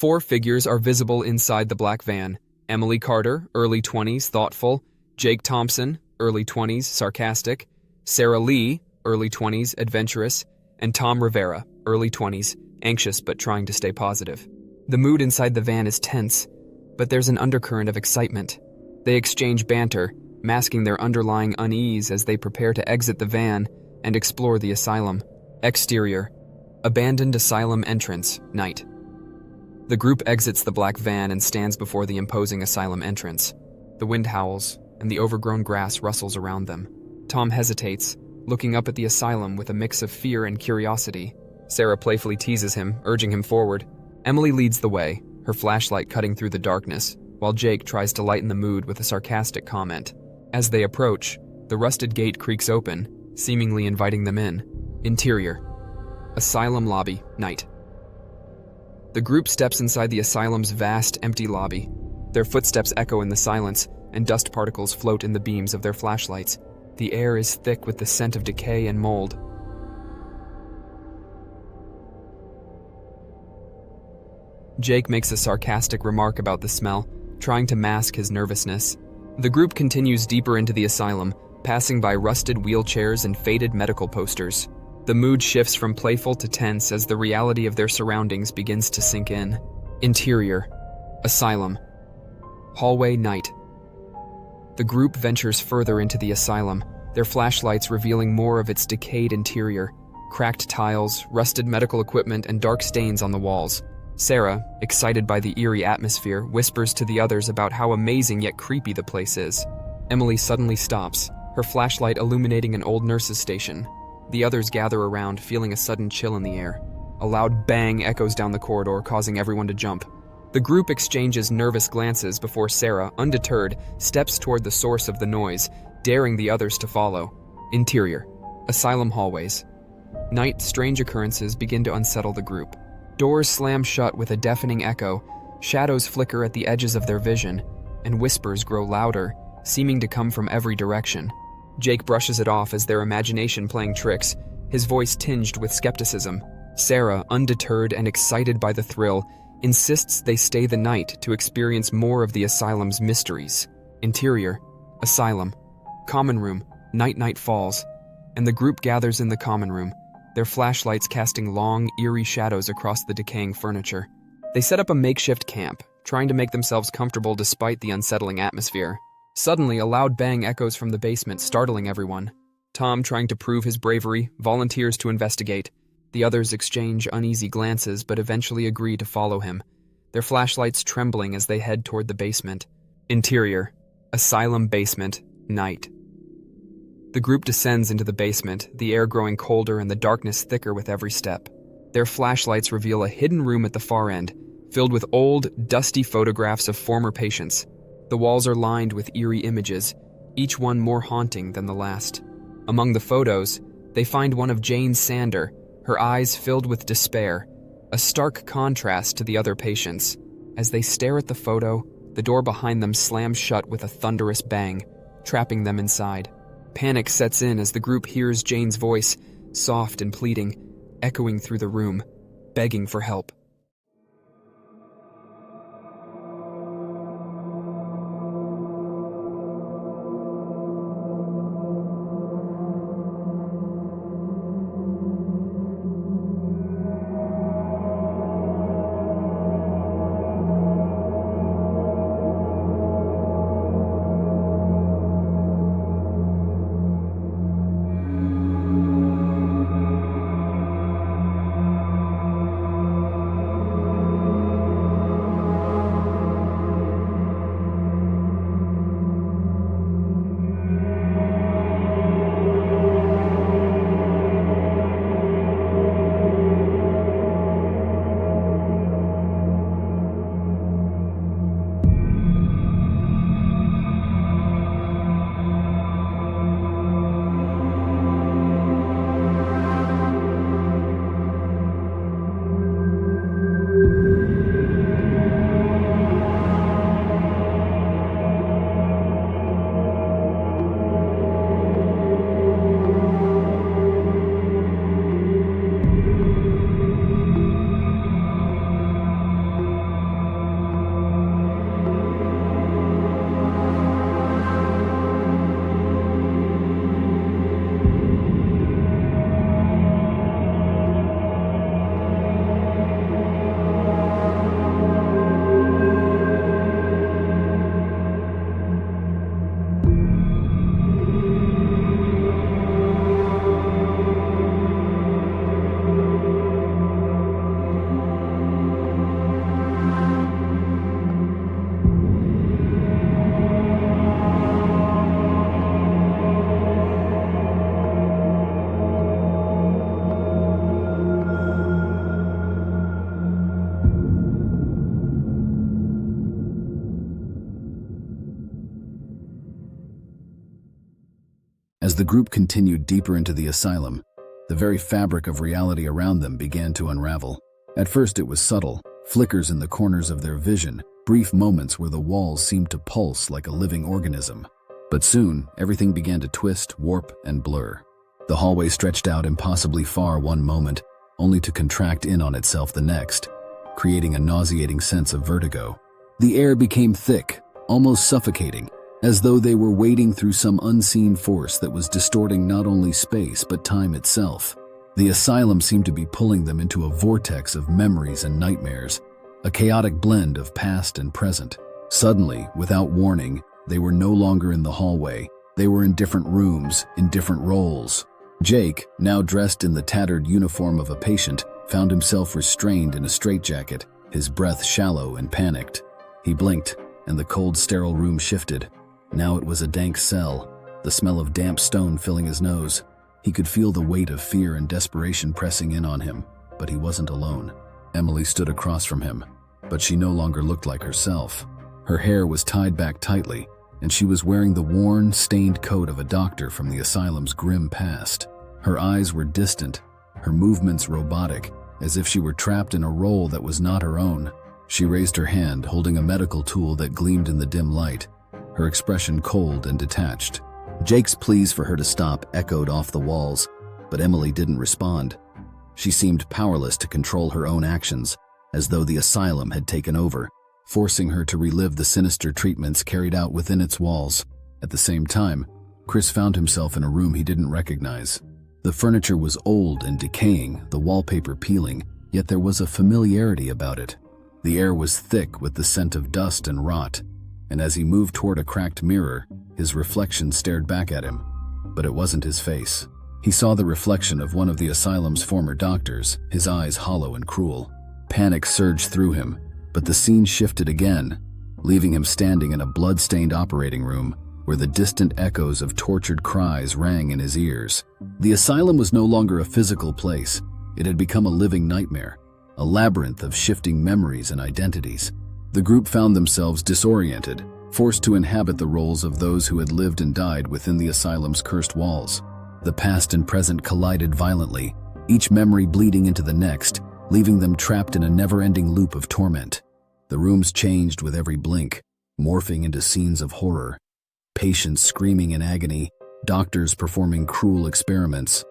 Four figures are visible inside the black van: Emily Carter, early 20s, thoughtful; Jake Thompson, early 20s, sarcastic; Sarah Lee, early 20s, adventurous; and Tom Rivera, early 20s, anxious but trying to stay positive. The mood inside the van is tense, but there's an undercurrent of excitement. They exchange banter, masking their underlying unease as they prepare to exit the van and explore the asylum. Exterior: abandoned asylum entrance, night. The group exits the black van and stands before the imposing asylum entrance. The wind howls, and the overgrown grass rustles around them. Tom hesitates, looking up at the asylum with a mix of fear and curiosity. Sarah playfully teases him, urging him forward. Emily leads the way, her flashlight cutting through the darkness, while Jake tries to lighten the mood with a sarcastic comment. As they approach, the rusted gate creaks open, seemingly inviting them in. Interior: asylum lobby, night. The group steps inside the asylum's vast, empty lobby. Their footsteps echo in the silence, and dust particles float in the beams of their flashlights. The air is thick with the scent of decay and mold. Jake makes a sarcastic remark about the smell, trying to mask his nervousness. The group continues deeper into the asylum, passing by rusted wheelchairs and faded medical posters. The mood shifts from playful to tense as the reality of their surroundings begins to sink in. Interior: asylum. Hallway, night. The group ventures further into the asylum, their flashlights revealing more of its decayed interior: cracked tiles, rusted medical equipment, and dark stains on the walls. Sarah, excited by the eerie atmosphere, whispers to the others about how amazing yet creepy the place is. Emily suddenly stops, her flashlight illuminating an old nurse's station. The others gather around, feeling a sudden chill in the air. A loud bang echoes down the corridor, causing everyone to jump. The group exchanges nervous glances before Sarah, undeterred, steps toward the source of the noise, daring the others to follow. Interior: asylum hallways. Night, strange occurrences begin to unsettle the group. Doors slam shut with a deafening echo, shadows flicker at the edges of their vision, and whispers grow louder, seeming to come from every direction. Jake brushes it off as their imagination playing tricks, his voice tinged with skepticism. Sarah, undeterred and excited by the thrill, insists they stay the night to experience more of the asylum's mysteries. Interior, asylum, common room, night falls, and the group gathers in the common room, their flashlights casting long, eerie shadows across the decaying furniture. They set up a makeshift camp, trying to make themselves comfortable despite the unsettling atmosphere. Suddenly, a loud bang echoes from the basement, startling everyone. Tom, trying to prove his bravery, volunteers to investigate. The others exchange uneasy glances but eventually agree to follow him, their flashlights trembling as they head toward the basement. Interior, asylum basement, night. The group descends into the basement, the air growing colder and the darkness thicker with every step. Their flashlights reveal a hidden room at the far end, filled with old, dusty photographs of former patients. The walls are lined with eerie images, each one more haunting than the last. Among the photos, they find one of Jane Sander, her eyes filled with despair, a stark contrast to the other patients. As they stare at the photo, the door behind them slams shut with a thunderous bang, trapping them inside. Panic sets in as the group hears Jane's voice, soft and pleading, echoing through the room, begging for help. As the group continued deeper into the asylum, the very fabric of reality around them began to unravel. At first it was subtle, flickers in the corners of their vision, brief moments where the walls seemed to pulse like a living organism. But soon, everything began to twist, warp, and blur. The hallway stretched out impossibly far one moment, only to contract in on itself the next, creating a nauseating sense of vertigo. The air became thick, almost suffocating, as though they were wading through some unseen force that was distorting not only space but time itself. The asylum seemed to be pulling them into a vortex of memories and nightmares, a chaotic blend of past and present. Suddenly, without warning, they were no longer in the hallway. They were in different rooms, in different roles. Jake, now dressed in the tattered uniform of a patient, found himself restrained in a straitjacket, his breath shallow and panicked. He blinked, and the cold, sterile room shifted. Now it was a dank cell, the smell of damp stone filling his nose. He could feel the weight of fear and desperation pressing in on him, but he wasn't alone. Emily stood across from him, but she no longer looked like herself. Her hair was tied back tightly, and she was wearing the worn, stained coat of a doctor from the asylum's grim past. Her eyes were distant, her movements robotic, as if she were trapped in a role that was not her own. She raised her hand, holding a medical tool that gleamed in the dim light, her expression cold and detached. Jake's pleas for her to stop echoed off the walls, but Emily didn't respond. She seemed powerless to control her own actions, as though the asylum had taken over, forcing her to relive the sinister treatments carried out within its walls. At the same time, Chris found himself in a room he didn't recognize. The furniture was old and decaying, the wallpaper peeling, yet there was a familiarity about it. The air was thick with the scent of dust and rot, and as he moved toward a cracked mirror, his reflection stared back at him. But it wasn't his face. He saw the reflection of one of the asylum's former doctors, his eyes hollow and cruel. Panic surged through him, but the scene shifted again, leaving him standing in a blood-stained operating room where the distant echoes of tortured cries rang in his ears. The asylum was no longer a physical place. It had become a living nightmare, a labyrinth of shifting memories and identities. The group found themselves disoriented, forced to inhabit the roles of those who had lived and died within the asylum's cursed walls. The past and present collided violently, each memory bleeding into the next, leaving them trapped in a never-ending loop of torment. The rooms changed with every blink, morphing into scenes of horror. Patients screaming in agony, doctors performing cruel experiments,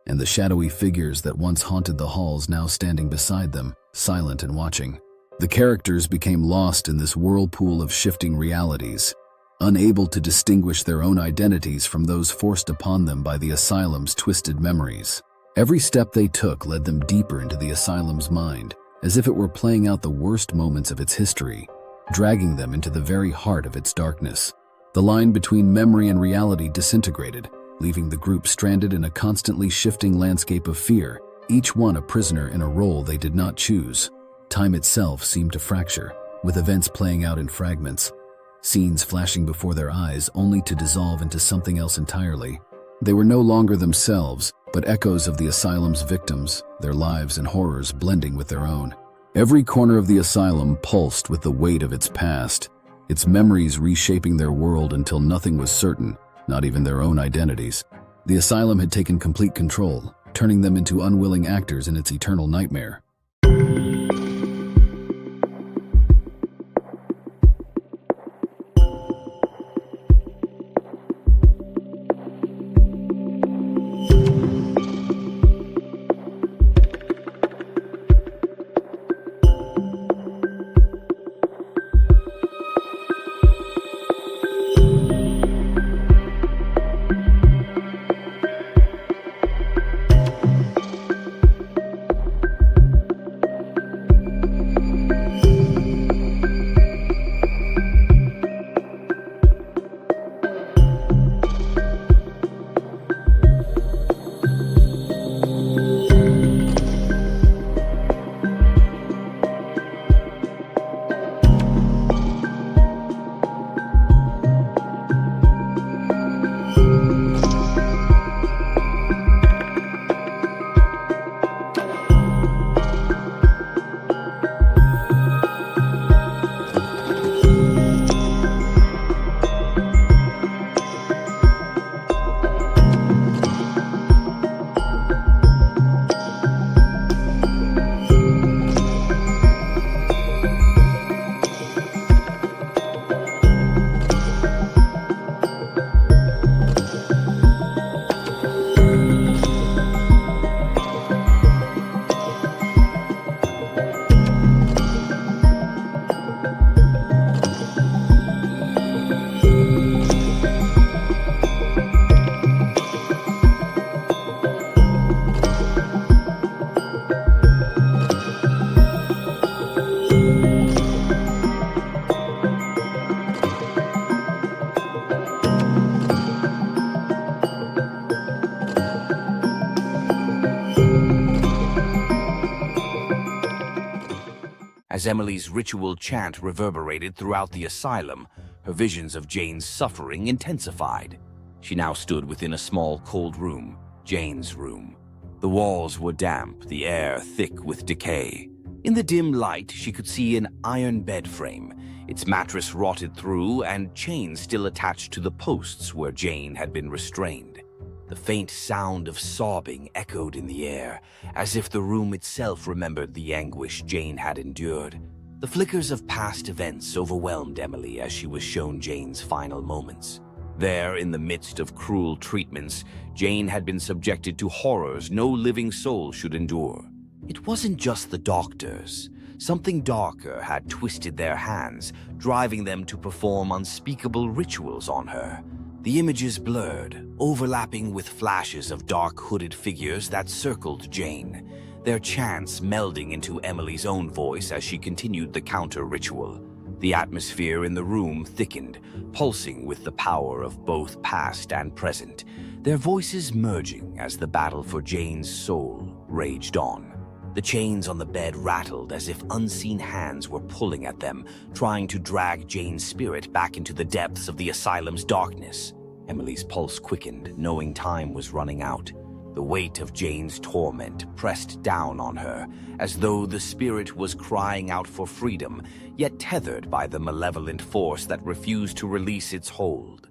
and the shadowy figures that once haunted the halls now standing beside them, silent and watching. The characters became lost in this whirlpool of shifting realities, unable to distinguish their own identities from those forced upon them by the asylum's twisted memories. Every step they took led them deeper into the asylum's mind, as if it were playing out the worst moments of its history, dragging them into the very heart of its darkness. The line between memory and reality disintegrated, leaving the group stranded in a constantly shifting landscape of fear, each one a prisoner in a role they did not choose. Time itself seemed to fracture, with events playing out in fragments, scenes flashing before their eyes only to dissolve into something else entirely. They were no longer themselves, but echoes of the asylum's victims, their lives and horrors blending with their own. Every corner of the asylum pulsed with the weight of its past, its memories reshaping their world until nothing was certain, not even their own identities. The asylum had taken complete control, turning them into unwilling actors in its eternal nightmare. As Emily's ritual chant reverberated throughout the asylum, her visions of Jane's suffering intensified. She now stood within a small, cold room, Jane's room. The walls were damp, the air thick with decay. In the dim light, she could see an iron bed frame, its mattress rotted through and chains still attached to the posts where Jane had been restrained. The faint sound of sobbing echoed in the air, as if the room itself remembered the anguish Jane had endured. The flickers of past events overwhelmed Emily as she was shown Jane's final moments. There, in the midst of cruel treatments, Jane had been subjected to horrors no living soul should endure. It wasn't just the doctors. Something darker had twisted their hands, driving them to perform unspeakable rituals on her. The images blurred, overlapping with flashes of dark hooded figures that circled Jane, their chants melding into Emily's own voice as she continued the counter-ritual. The atmosphere in the room thickened, pulsing with the power of both past and present, their voices merging as the battle for Jane's soul raged on. The chains on the bed rattled as if unseen hands were pulling at them, trying to drag Jane's spirit back into the depths of the asylum's darkness. Emily's pulse quickened, knowing time was running out. The weight of Jane's torment pressed down on her, as though the spirit was crying out for freedom, yet tethered by the malevolent force that refused to release its hold.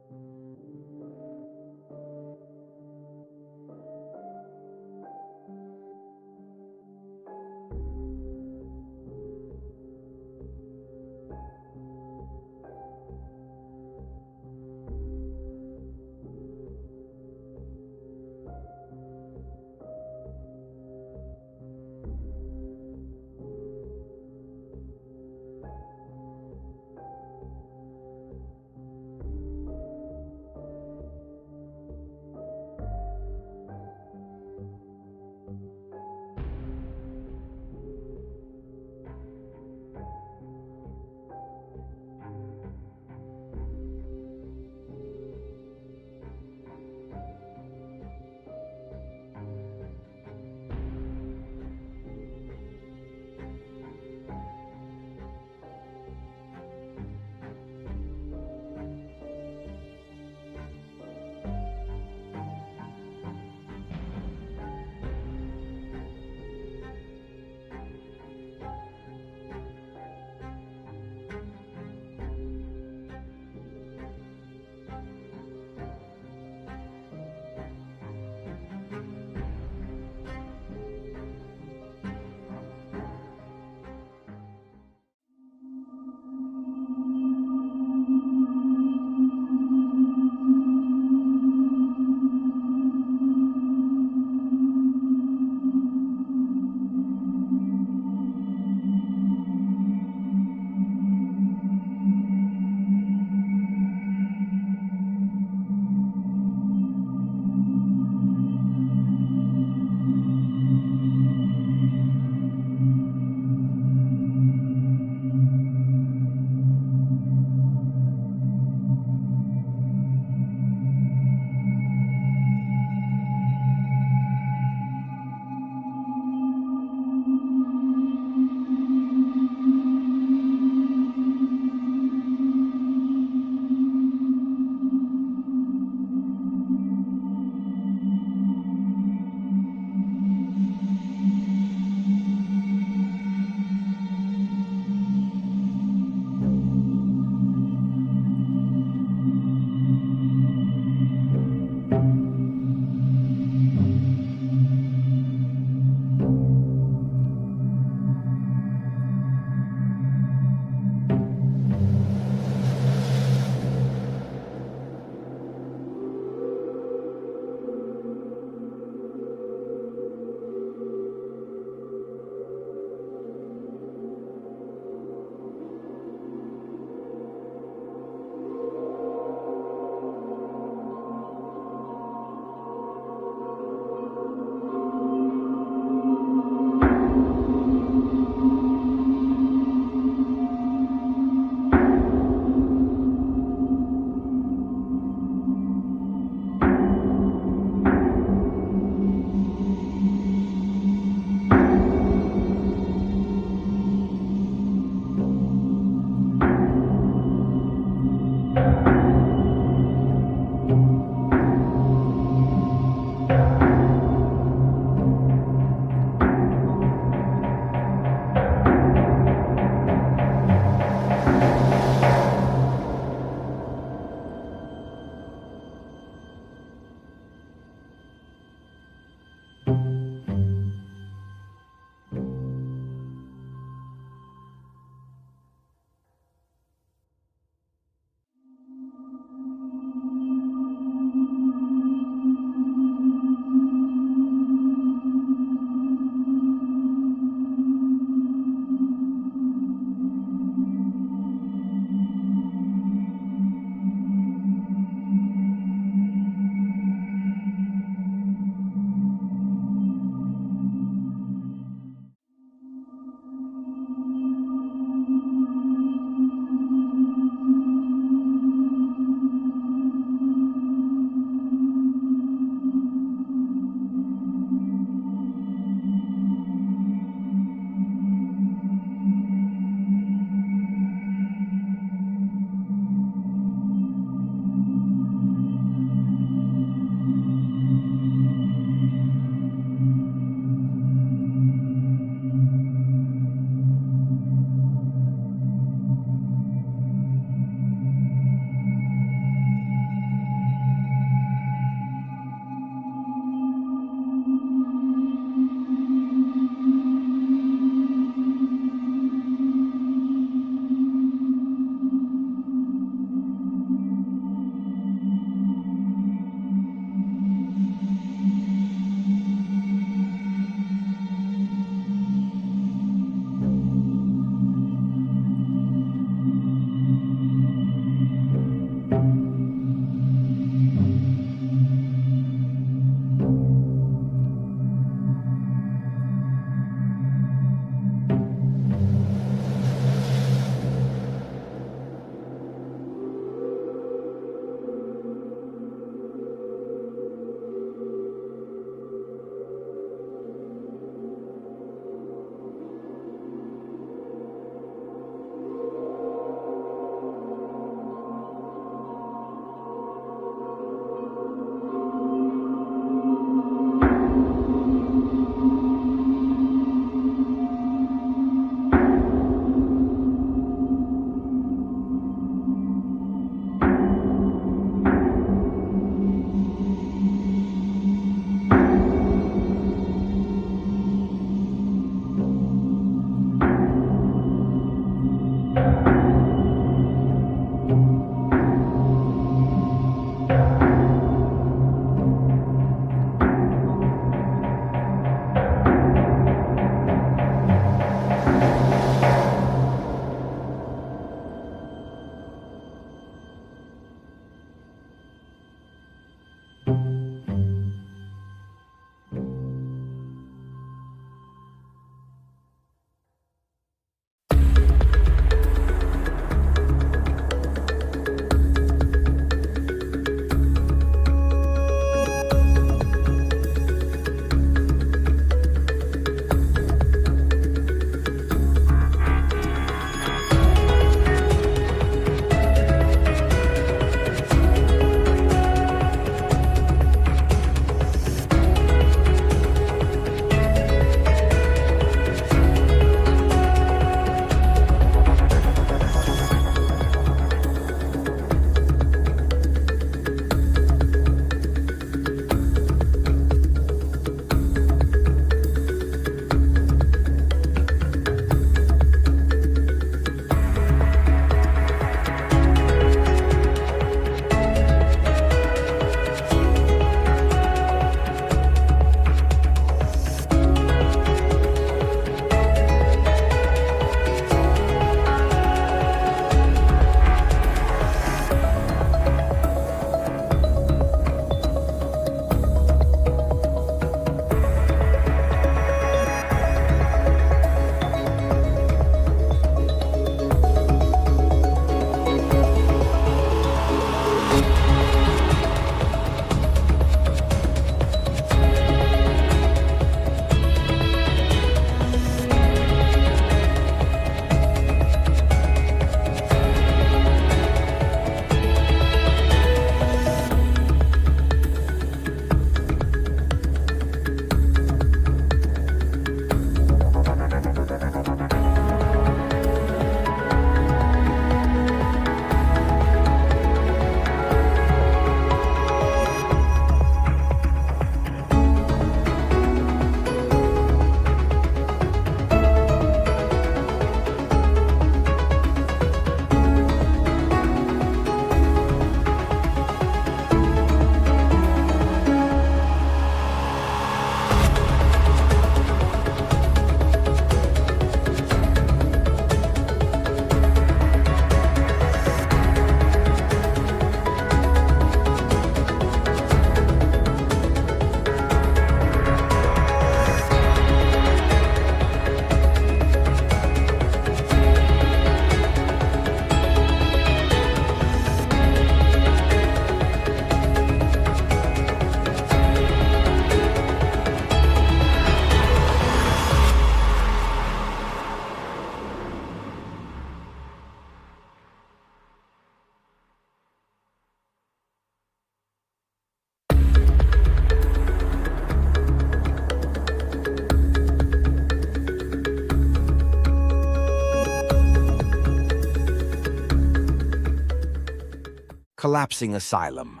Collapsing asylum.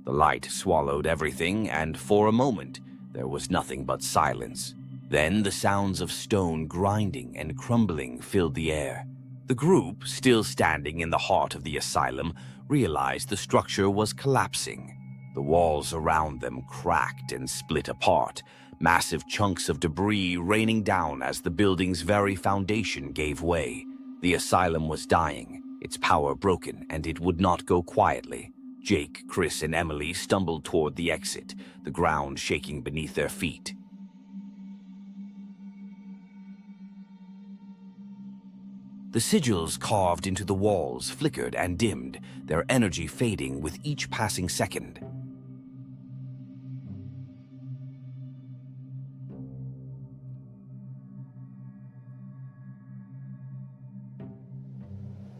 The light swallowed everything, and for a moment, there was nothing but silence. Then the sounds of stone grinding and crumbling filled the air. The group, still standing in the heart of the asylum, realized the structure was collapsing. The walls around them cracked and split apart, massive chunks of debris raining down as the building's very foundation gave way. The asylum was dying, its power broken, and it would not go quietly. Jake, Chris, and Emily stumbled toward the exit, the ground shaking beneath their feet. The sigils carved into the walls flickered and dimmed, their energy fading with each passing second.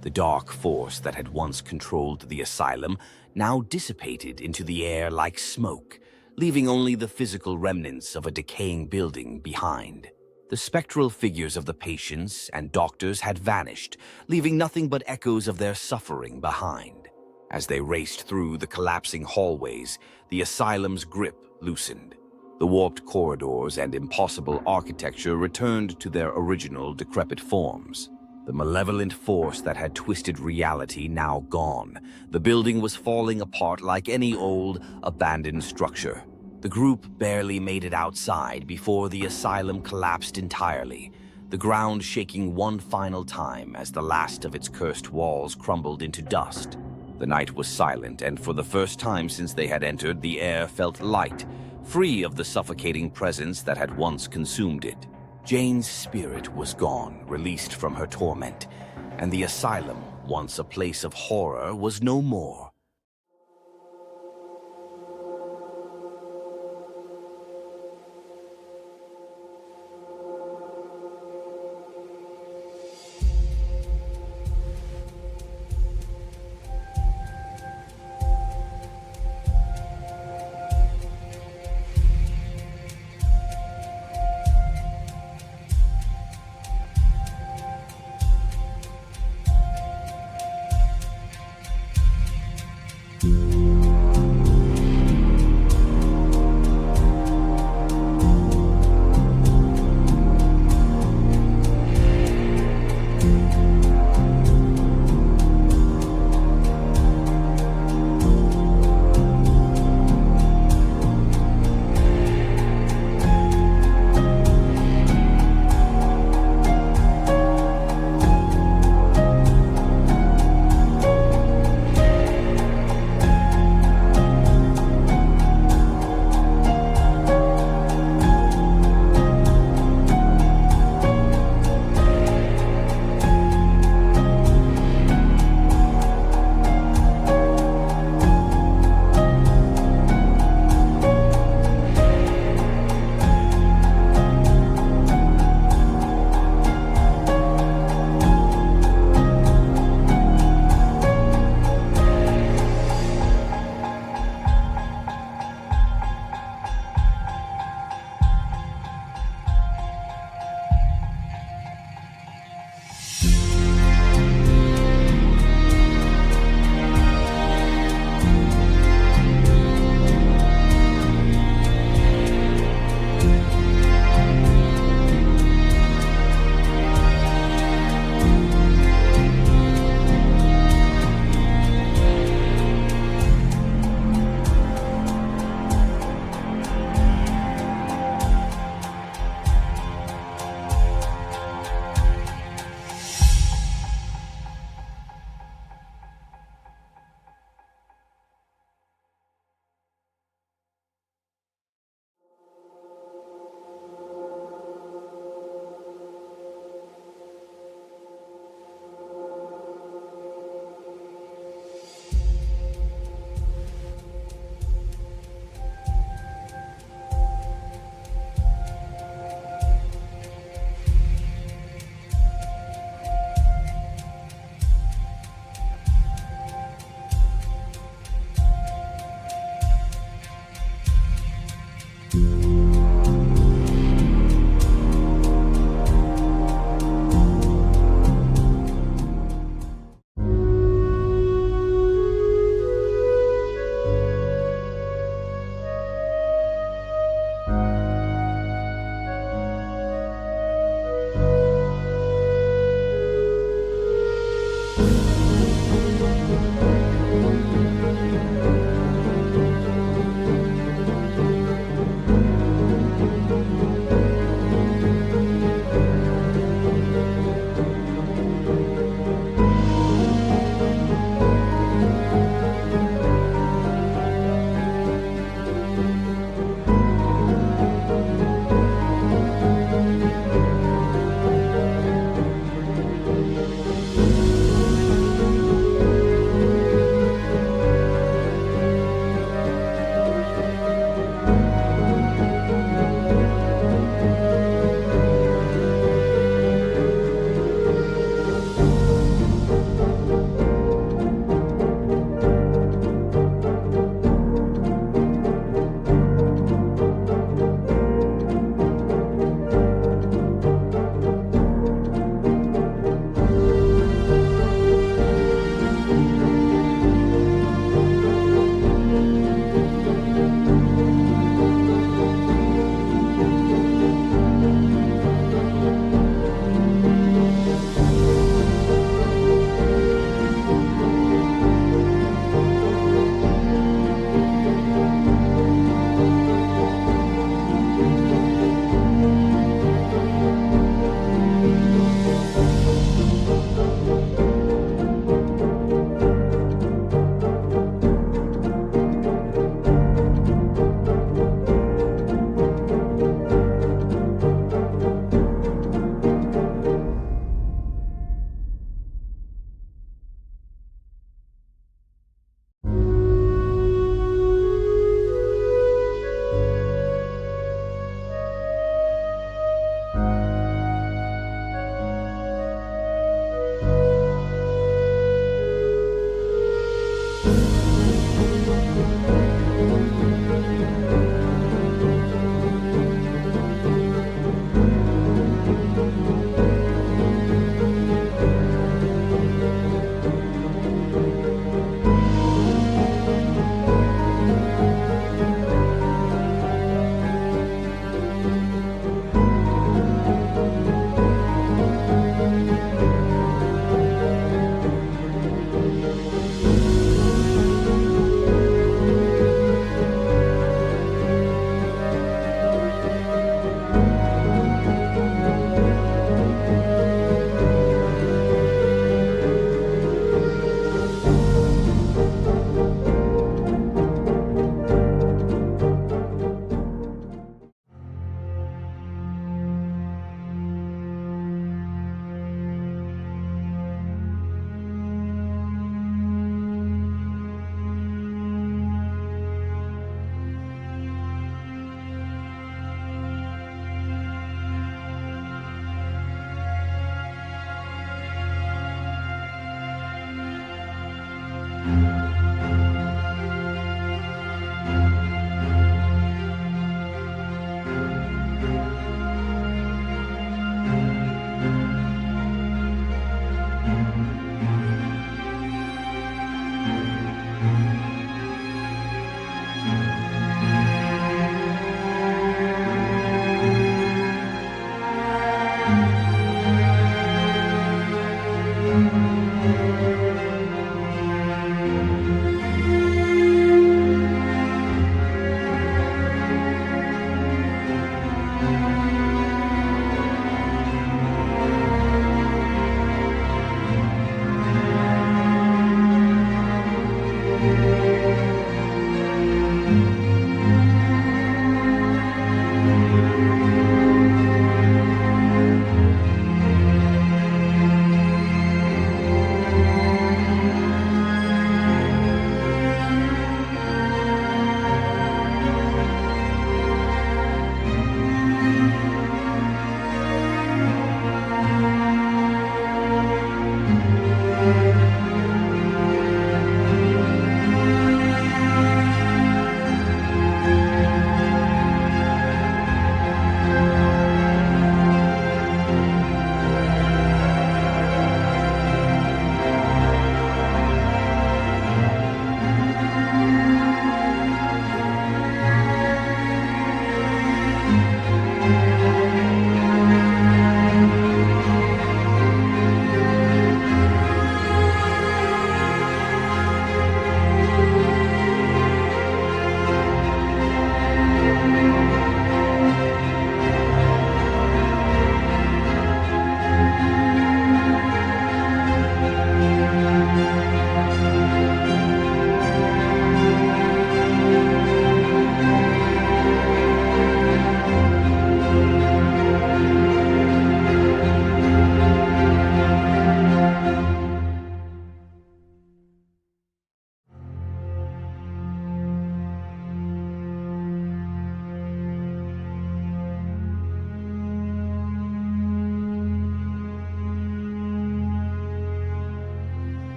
The dark force that had once controlled the asylum now dissipated into the air like smoke, leaving only the physical remnants of a decaying building behind. The spectral figures of the patients and doctors had vanished, leaving nothing but echoes of their suffering behind. As they raced through the collapsing hallways, the asylum's grip loosened. The warped corridors and impossible architecture returned to their original decrepit forms. The malevolent force that had twisted reality now gone. The building was falling apart like any old, abandoned structure. The group barely made it outside before the asylum collapsed entirely, the ground shaking one final time as the last of its cursed walls crumbled into dust. The night was silent, and for the first time since they had entered, the air felt light, free of the suffocating presence that had once consumed it. Jane's spirit was gone, released from her torment, and the asylum, once a place of horror, was no more.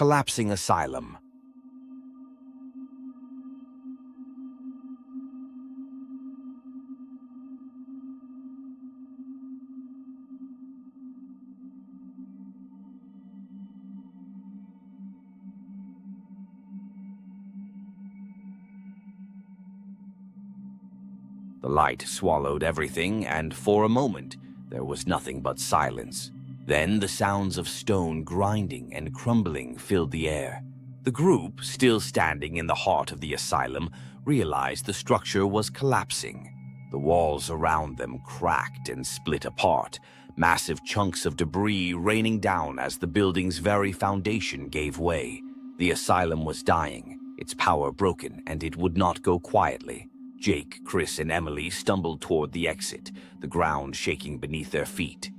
Collapsing asylum. The light swallowed everything, and for a moment, there was nothing but silence. Then the sounds of stone grinding and crumbling filled the air. The group, still standing in the heart of the asylum, realized the structure was collapsing. The walls around them cracked and split apart, massive chunks of debris raining down as the building's very foundation gave way. The asylum was dying, its power broken, and it would not go quietly. Jake, Chris, and Emily stumbled toward the exit, the ground shaking beneath their feet.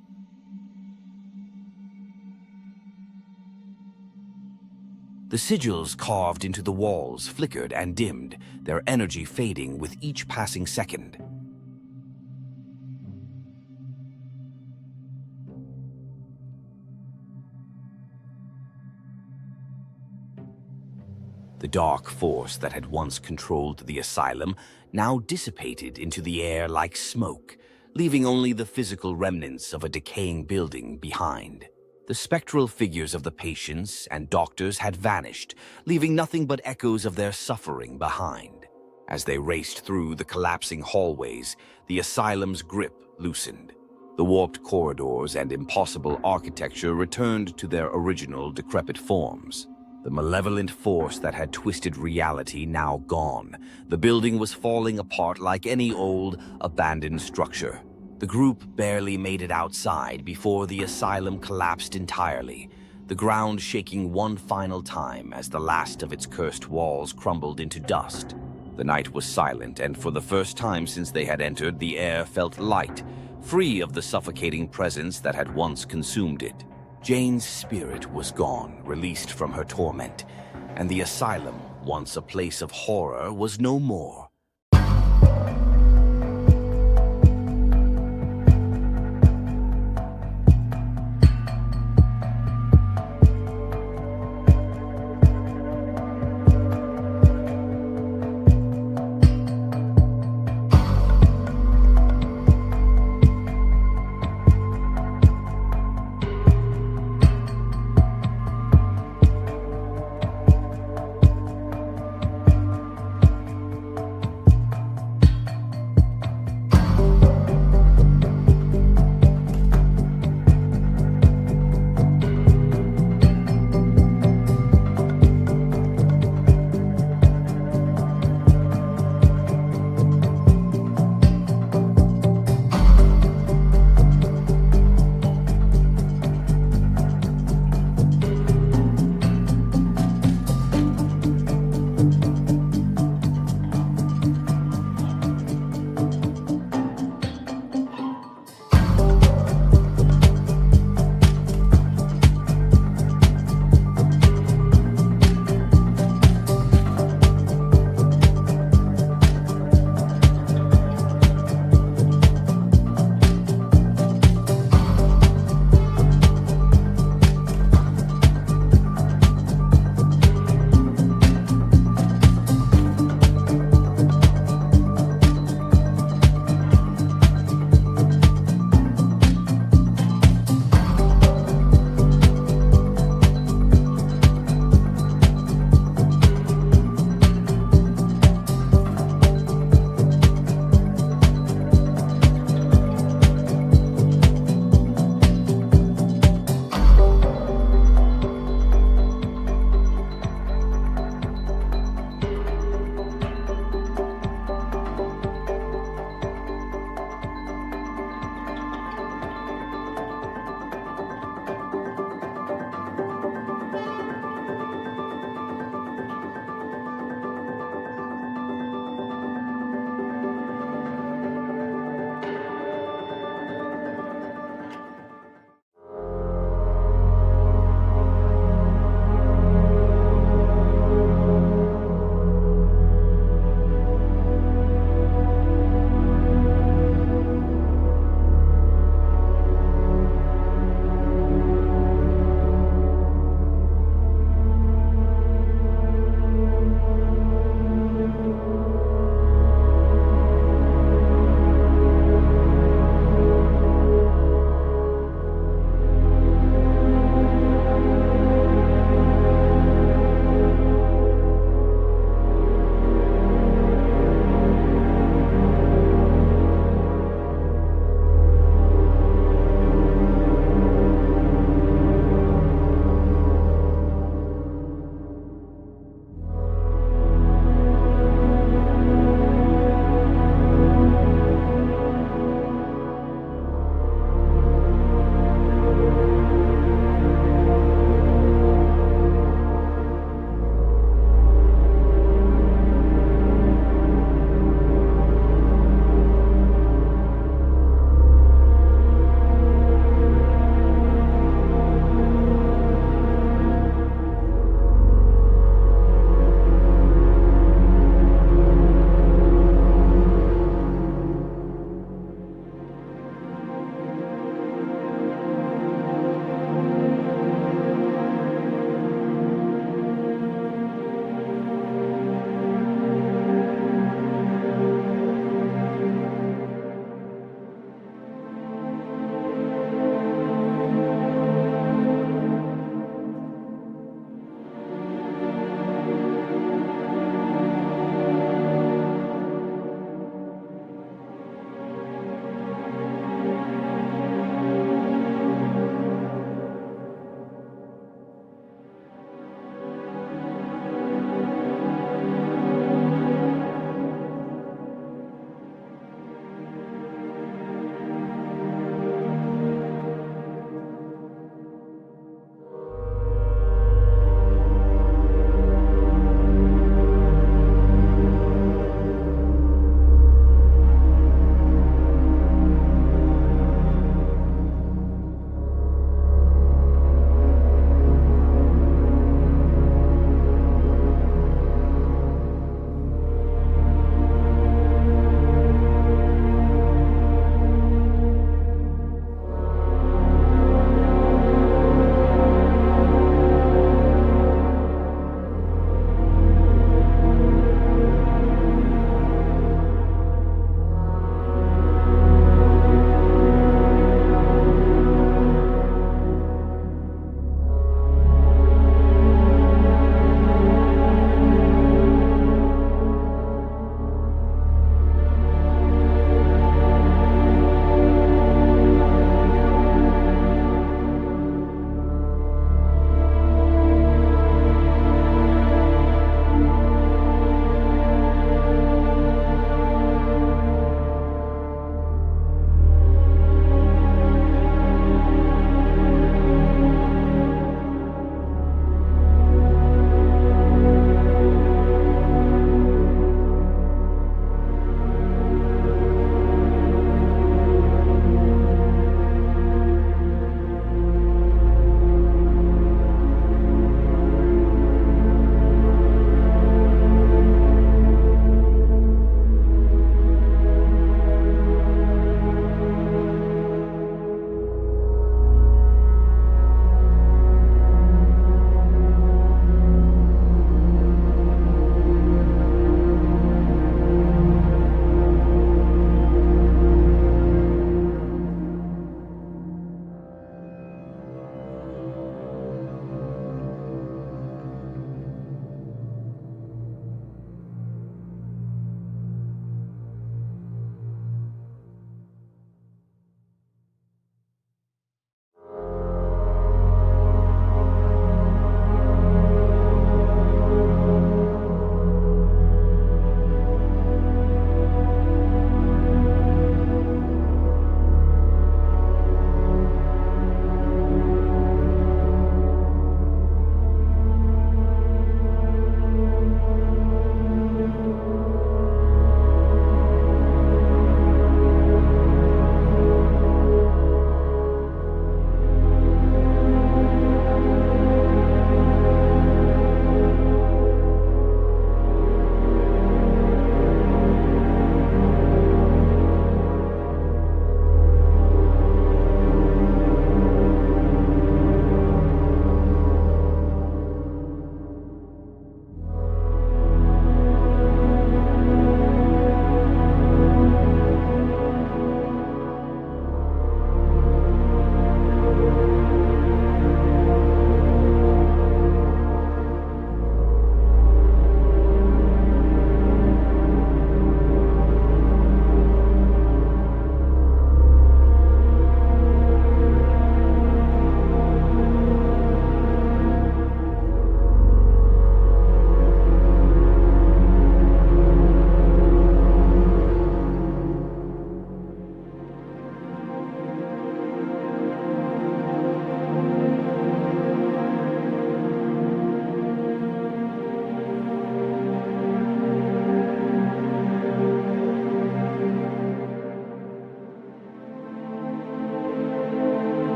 The sigils carved into the walls flickered and dimmed, their energy fading with each passing second. The dark force that had once controlled the asylum now dissipated into the air like smoke, leaving only the physical remnants of a decaying building behind. The spectral figures of the patients and doctors had vanished, leaving nothing but echoes of their suffering behind. As they raced through the collapsing hallways, the asylum's grip loosened. The warped corridors and impossible architecture returned to their original decrepit forms. The malevolent force that had twisted reality now gone, the building was falling apart like any old, abandoned structure. The group barely made it outside before the asylum collapsed entirely. the ground shaking one final time as the last of its cursed walls crumbled into dust. The night was silent, and for the first time since they had entered, the air felt light, free of the suffocating presence that had once consumed it. Jane's spirit was gone, released from her torment, and the asylum, once a place of horror, was no more.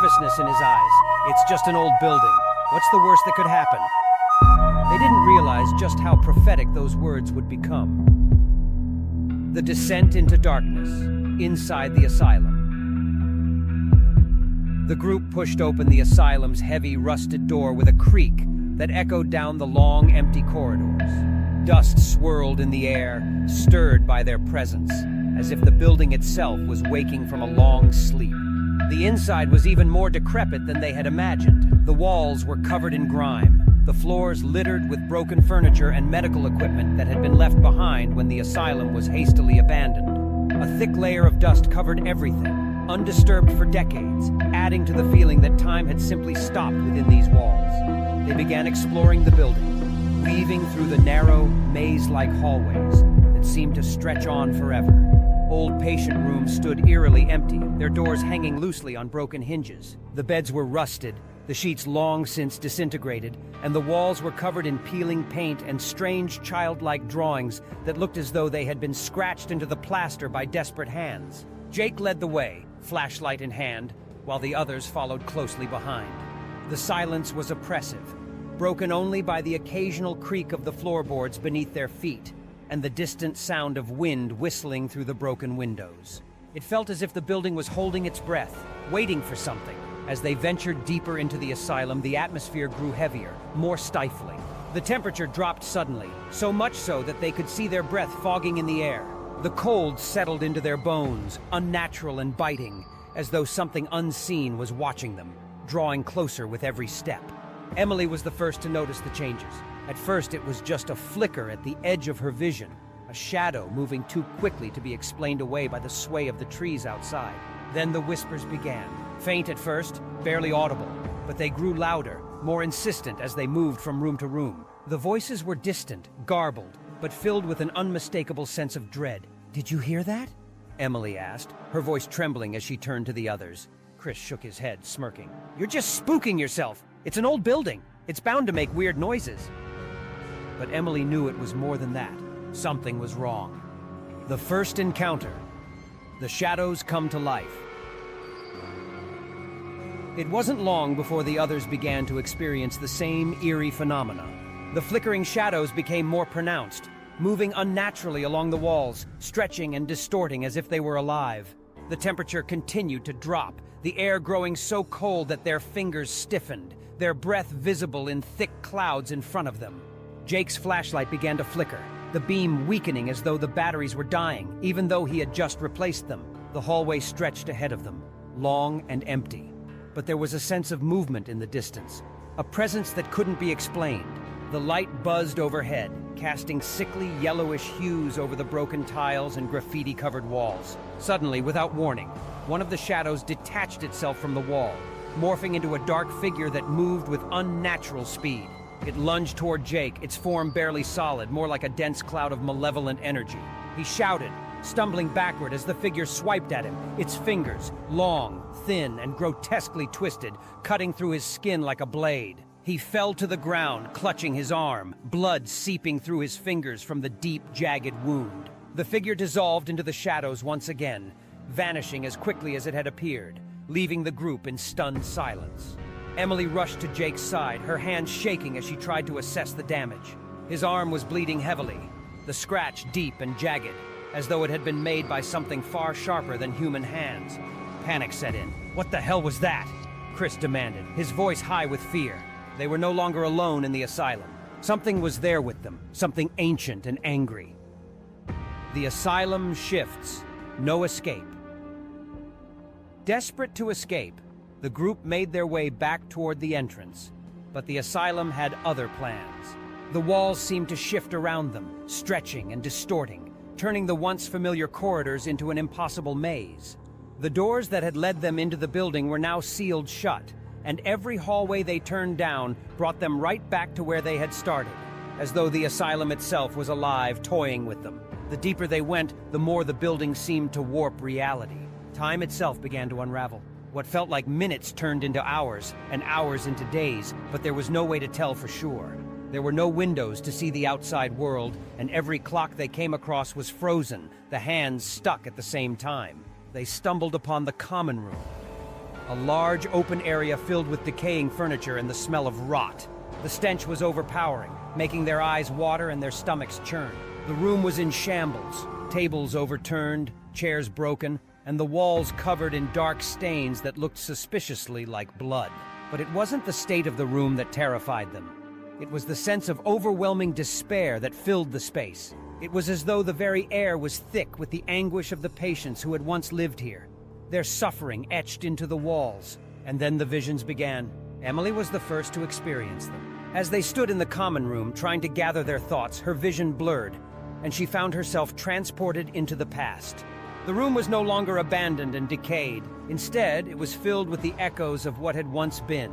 nervousness in his eyes. It's just an old building. What's the worst that could happen? They didn't realize just how prophetic those words would become. The descent into darkness, inside the asylum. The group pushed open the asylum's heavy, rusted door with a creak that echoed down the long, empty corridors. Dust swirled in the air, stirred by their presence, as if the building itself was waking from a long sleep. The inside was even more decrepit than they had imagined. The walls were covered in grime, the floors littered with broken furniture and medical equipment that had been left behind when the asylum was hastily abandoned. A thick layer of dust covered everything, undisturbed for decades, adding to the feeling that time had simply stopped within these walls. They began exploring the building, weaving through the narrow, maze-like hallways that seemed to stretch on forever. Old patient rooms stood eerily empty, their doors hanging loosely on broken hinges. The beds were rusted, the sheets long since disintegrated, and the walls were covered in peeling paint and strange childlike drawings that looked as though they had been scratched into the plaster by desperate hands. Jake led the way, flashlight in hand, while the others followed closely behind. The silence was oppressive, broken only by the occasional creak of the floorboards beneath their feet and the distant sound of wind whistling through the broken windows. It felt as if the building was holding its breath, waiting for something. As they ventured deeper into the asylum, the atmosphere grew heavier, more stifling. The temperature dropped suddenly, so much so that they could see their breath fogging in the air. The cold settled into their bones, unnatural and biting, as though something unseen was watching them, drawing closer with every step. Emily was the first to notice the changes. At first, it was just a flicker at the edge of her vision, a shadow moving too quickly to be explained away by the sway of the trees outside. Then the whispers began. Faint at first, barely audible, but they grew louder, more insistent as they moved from room to room. The voices were distant, garbled, but filled with an unmistakable sense of dread. "Did you hear that?" Emily asked, her voice trembling as she turned to the others. Chris shook his head, smirking. "You're just spooking yourself. It's an old building. It's bound to make weird noises." But Emily knew it was more than that. Something was wrong. The first encounter. The shadows come to life. It wasn't long before the others began to experience the same eerie phenomena. The flickering shadows became more pronounced, moving unnaturally along the walls, stretching and distorting as if they were alive. The temperature continued to drop, the air growing so cold that their fingers stiffened, their breath visible in thick clouds in front of them. Jake's flashlight began to flicker, the beam weakening as though the batteries were dying, even though he had just replaced them. The hallway stretched ahead of them, long and empty. But there was a sense of movement in the distance, a presence that couldn't be explained. The light buzzed overhead, casting sickly yellowish hues over the broken tiles and graffiti-covered walls. Suddenly, without warning, one of the shadows detached itself from the wall, morphing into a dark figure that moved with unnatural speed. It lunged toward Jake, its form barely solid, more like a dense cloud of malevolent energy. He shouted, stumbling backward as the figure swiped at him, its fingers, long, thin, and grotesquely twisted, cutting through his skin like a blade. He fell to the ground, clutching his arm, blood seeping through his fingers from the deep, jagged wound. The figure dissolved into the shadows once again, vanishing as quickly as it had appeared, leaving the group in stunned silence. Emily rushed to Jake's side, her hands shaking as she tried to assess the damage. His arm was bleeding heavily, the scratch deep and jagged, as though it had been made by something far sharper than human hands. Panic set in. "What the hell was that?" Chris demanded, his voice high with fear. They were no longer alone in the asylum. Something was there with them, something ancient and angry. The asylum shifts. No escape. Desperate to escape, the group made their way back toward the entrance, but the asylum had other plans. The walls seemed to shift around them, stretching and distorting, turning the once familiar corridors into an impossible maze. The doors that had led them into the building were now sealed shut, and every hallway they turned down brought them right back to where they had started, as though the asylum itself was alive, toying with them. The deeper they went, the more the building seemed to warp reality. Time itself began to unravel. What felt like minutes turned into hours, and hours into days, but there was no way to tell for sure. There were no windows to see the outside world, and every clock they came across was frozen, the hands stuck at the same time. They stumbled upon the common room. a large open area filled with decaying furniture and the smell of rot. The stench was overpowering, making their eyes water and their stomachs churn. The room was in shambles, tables overturned, chairs broken, and the walls covered in dark stains that looked suspiciously like blood. But it wasn't the state of the room that terrified them. It was the sense of overwhelming despair that filled the space. It was as though the very air was thick with the anguish of the patients who had once lived here, their suffering etched into the walls. And then the visions began. Emily was the first to experience them. As they stood in the common room trying to gather their thoughts, her vision blurred, and she found herself transported into the past. The room was no longer abandoned and decayed. Instead, it was filled with the echoes of what had once been.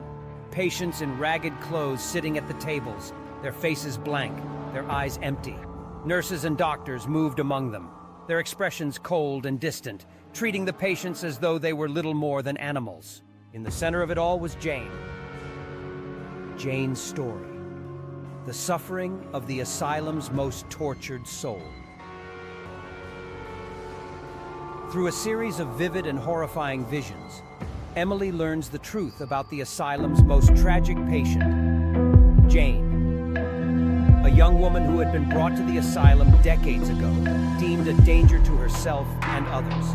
Patients in ragged clothes sitting at the tables, their faces blank, their eyes empty. Nurses and doctors moved among them, their expressions cold and distant, treating the patients as though they were little more than animals. In the center of it all was Jane. Jane's story. The suffering of the asylum's most tortured soul. Through a series of vivid and horrifying visions, Emily learns the truth about the asylum's most tragic patient, Jane. A young woman who had been brought to the asylum decades ago, deemed a danger to herself and others.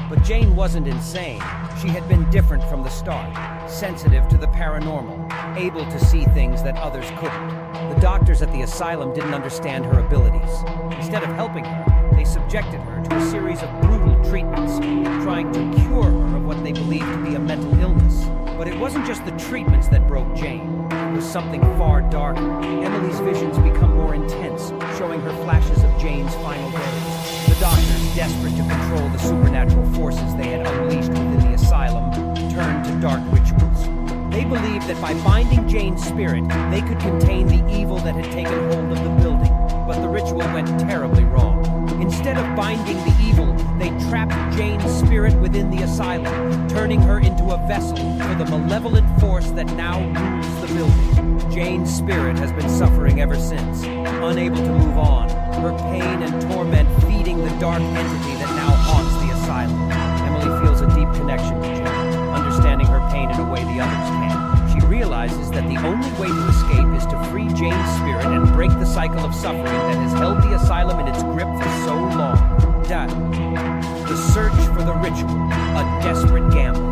But Jane wasn't insane. She had been different from the start, sensitive to the paranormal, able to see things that others couldn't. The doctors at the asylum didn't understand her abilities. Instead of helping her, they subjected her to a series of brutal treatments, trying to cure her of what they believed to be a mental illness. But it wasn't just the treatments that broke Jane. It was something far darker. Emily's visions become more intense, showing her flashes of Jane's final days. The doctors, desperate to control the supernatural forces they had unleashed within the asylum, turned to dark rituals. They believed that by binding Jane's spirit, they could contain the evil that had taken hold of the building. But the ritual went terribly wrong. Instead of binding the evil, they trapped Jane's spirit within the asylum, turning her into a vessel for the malevolent force that now rules the building. Jane's spirit has been suffering ever since, unable to move on, her pain and torment feeding the dark entity that now haunts the asylum. Emily feels a deep connection to Jane, understanding her pain in a way the others can't. She realizes that the only way to escape is to free Jane's spirit and break the cycle of suffering that has held the asylum in its grip for so long. That, the search for the ritual, a desperate gamble.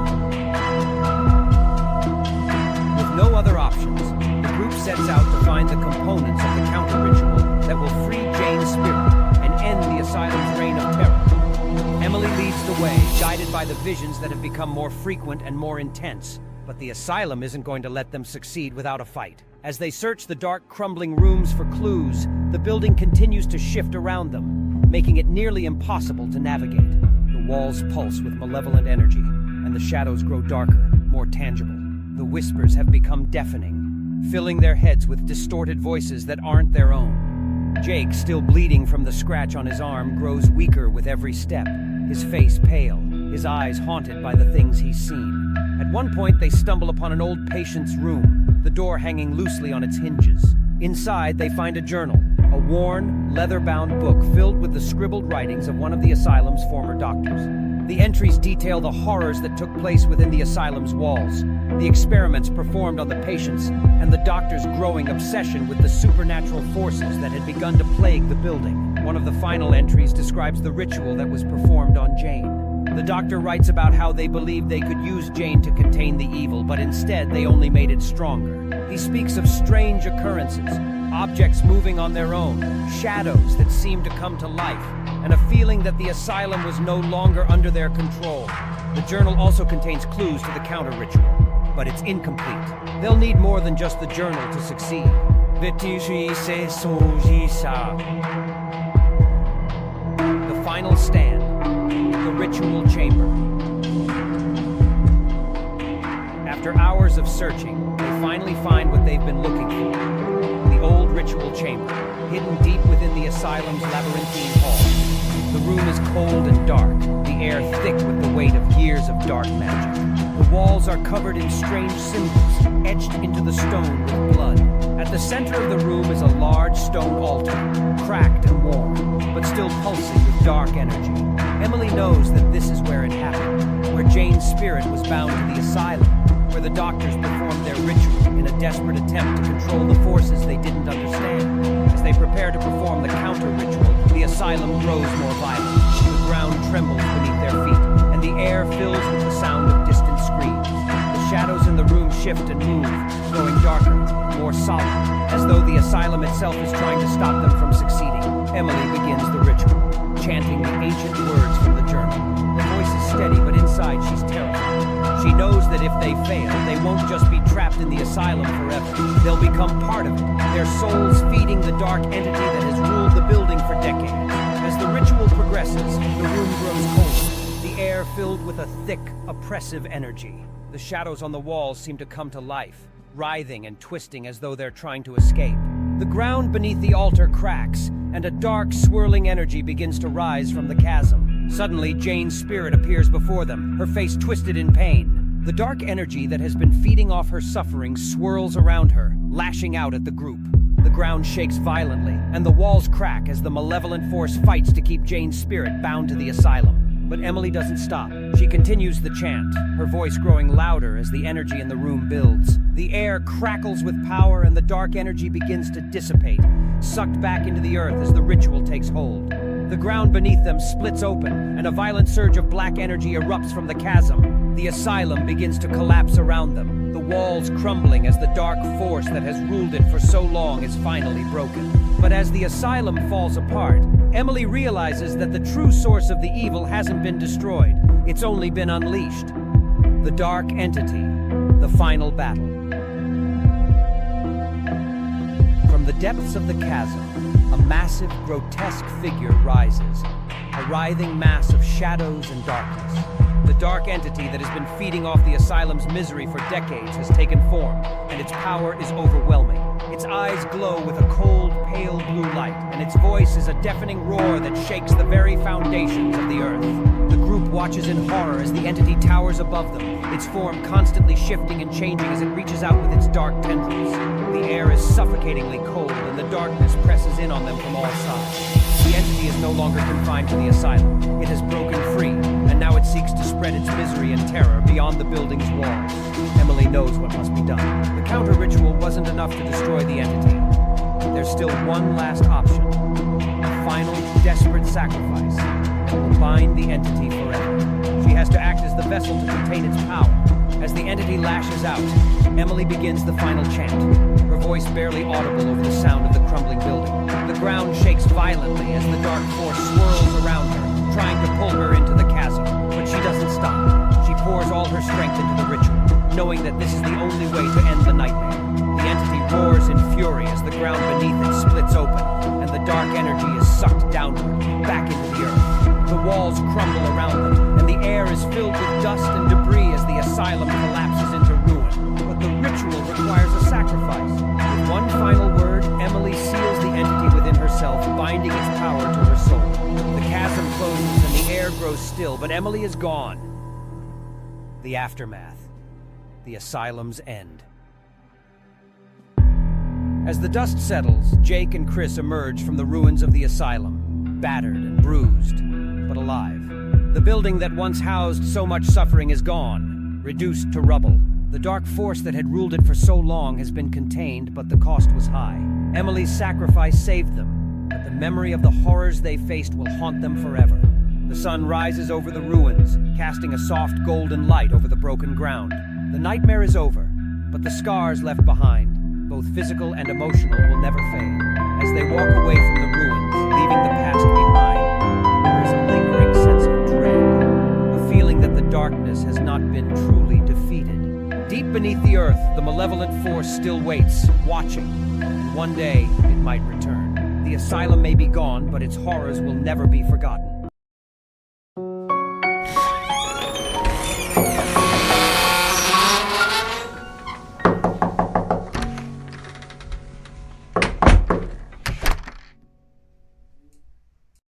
With no other options, the group sets out to find the components of the counter-ritual that will free Jane's spirit and end the asylum's reign of terror. Emily leads the way, guided by the visions that have become more frequent and more intense. But the asylum isn't going to let them succeed without a fight. As they search the dark, crumbling rooms for clues, the building continues to shift around them, making it nearly impossible to navigate. The walls pulse with malevolent energy, and the shadows grow darker, more tangible. The whispers have become deafening, filling their heads with distorted voices that aren't their own. Jake, still bleeding from the scratch on his arm, grows weaker with every step, his face pale, his eyes haunted by the things he's seen. At one point, they stumble upon an old patient's room, the door hanging loosely on its hinges. Inside, they find a journal, a worn, leather-bound book filled with the scribbled writings of one of the asylum's former doctors. The entries detail the horrors that took place within the asylum's walls, the experiments performed on the patients, and the doctor's growing obsession with the supernatural forces that had begun to plague the building. One of the final entries describes the ritual that was performed on Jane. The doctor writes about how they believed they could use Jane to contain the evil, but instead they only made it stronger. He speaks of strange occurrences, objects moving on their own, shadows that seemed to come to life, and a feeling that the asylum was no longer under their control. The journal also contains clues to the counter-ritual, but it's incomplete. They'll need more than just the journal to succeed. The final stand. The ritual chamber. After hours of searching, they finally find what they've been looking for. The old ritual chamber, hidden deep within the asylum's labyrinthine hall. The room is cold and dark, the air thick with the weight of years of dark magic. The walls are covered in strange symbols, etched into the stone with blood. At the center of the room is a large stone altar, cracked and worn, but still pulsing with dark energy. Emily knows that this is where it happened, where Jane Jane's spirit was bound to the asylum, where the doctors performed their ritual in a desperate attempt to control the forces they didn't understand. As they prepare to perform the counter-ritual, the asylum grows more violent. The ground trembles beneath their feet, and the air fills with the sound of distant screams. The shadows in the room shift and move, growing darker, more solid, as though the asylum itself is trying to stop them from succeeding. Emily begins the ritual, chanting the ancient words from the journal. Her voice is steady, but inside she's terrified. She knows that if they fail, they won't just be trapped in the asylum forever. They'll become part of it, their souls feeding the dark entity that has ruled the building for decades. As the ritual progresses, the room grows colder, the air filled with a thick, oppressive energy. The shadows on the walls seem to come to life, writhing and twisting as though they're trying to escape. The ground beneath the altar cracks, and a dark, swirling energy begins to rise from the chasm. Suddenly, Jane's spirit appears before them, her face twisted in pain. The dark energy that has been feeding off her suffering swirls around her, lashing out at the group. The ground shakes violently, and the walls crack as the malevolent force fights to keep Jane's spirit bound to the asylum. But Emily doesn't stop. She continues the chant, her voice growing louder as the energy in the room builds. The air crackles with power and the dark energy begins to dissipate, sucked back into the earth as the ritual takes hold. The ground beneath them splits open, and a violent surge of black energy erupts from the chasm. The asylum begins to collapse around them, the walls crumbling as the dark force that has ruled it for so long is finally broken. But as the asylum falls apart, Emily realizes that the true source of the evil hasn't been destroyed. It's only been unleashed. The dark entity, the final battle. From the depths of the chasm, a massive, grotesque figure rises, a writhing mass of shadows and darkness. The dark entity that has been feeding off the asylum's misery for decades has taken form, and its power is overwhelming. Its eyes glow with a cold, pale blue light, and its voice is a deafening roar that shakes the very foundations of the earth. The group watches in horror as the entity towers above them, its form constantly shifting and changing as it reaches out with its dark tendrils. The air is suffocatingly cold, and the darkness presses in on them from all sides. The entity is no longer confined to the asylum. It has broken free, and now it seeks to spread its misery and terror beyond the building's walls. Emily knows what must be done. The counter-ritual wasn't enough to destroy the entity. There's still one last option. A final, desperate sacrifice that will bind the entity forever. She has to act as the vessel to contain its power. As the entity lashes out, Emily begins the final chant, her voice barely audible over the sound of the crumbling building. The ground shakes violently as the dark force swirls around her, trying to pull her into the chasm, but she doesn't stop. She pours all her strength into the ritual, knowing that this is the only way to end the nightmare. The entity roars in fury as the ground beneath it splits open, and the dark energy is sucked downward, back into the earth. The walls crumble around them, and the air is filled with dust and debris as the asylum collapses into ruin. But the ritual requires a sacrifice. With one final word, Emily seals the entity within herself, binding its power to her soul. The chasm closes and the air grows still, but Emily is gone. The aftermath. The asylum's end. As the dust settles, Jake and Chris emerge from the ruins of the asylum, battered and bruised, but alive. The building that once housed so much suffering is gone, reduced to rubble. The dark force that had ruled it for so long has been contained, but the cost was high. Emily's sacrifice saved them, but the memory of the horrors they faced will haunt them forever. The sun rises over the ruins, casting a soft golden light over the broken ground. The nightmare is over, but the scars left behind, both physical and emotional, will never fade. As they walk away from the ruins, leaving the past behind, there is a lingering sense of dread, a feeling that the darkness has not been truly defeated. Deep beneath the earth, the malevolent force still waits, watching, and one day it might return. The asylum may be gone, but its horrors will never be forgotten.